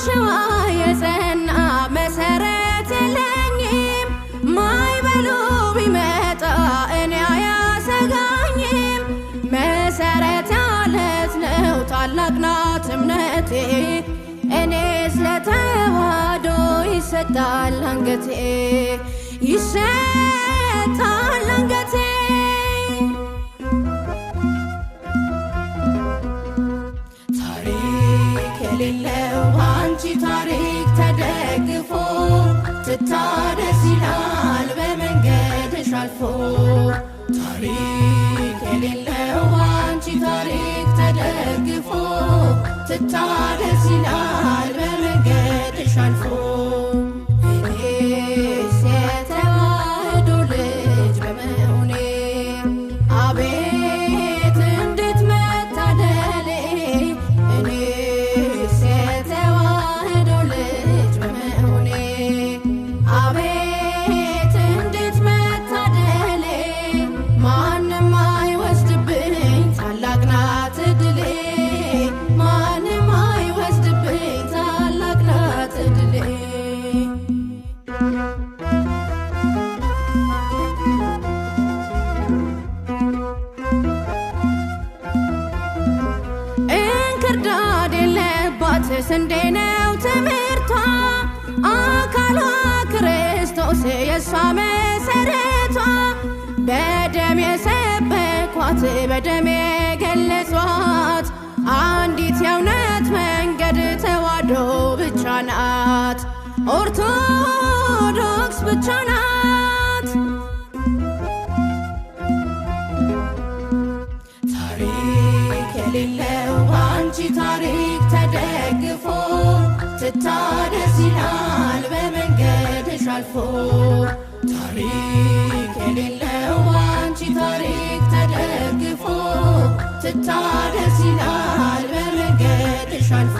ባሸዋ የጸና መሰረት የለኝም ማይበሉ ቢመጣ እኔ አያሰጋኝም መሰረት ያለት ነው ታላቅ ናት እምነቴ እኔ ስለተዋህዶ ይሰጣል አንገቴ ይሰጣል አንገቴ ታሪክ የሌለው አንቺ ታሪክ ተደግፎ ትታደስ ይላል በመንገድሽ አልፎ ታሪክ የሌለው አንቺ ታሪክ ተደግፎ ትታደስ ይላል በመንገድሽ አልፎ እኔስ የተዋህዶ ልጅ በመሆኔ አቤት እንዴት መታደሌ እኔስ የተዋህዶ ልጅ በመሆኔ አቤት እንዴት መታደሌ ማንም አይወስድብኝ ታላቅ ናት ዕድሌ ማንም አይወስድብኝ ታላቅ ናት ዕድሌ እንክርዳድ የለባት ስንዴ ነው ትምህርቷ አካሏ ክርስቶስ የእሷ መሰረቷ በደም የሰበኳት በደም የገለጿት አንዲት የእውነት መንገድ ተዋህዶ ብቻ ናት ኦርቶዶክስ ብቻ ናት ታሪክ የሌለው አንቺ ታሪክ ተደግፎ ትታደስ ይላል በመንገድሽ አልፎ ታሪክ የሌለው አንቺ ታሪክ ተደግፎ ትታደስ ይላል በመንገድሽ አልፎ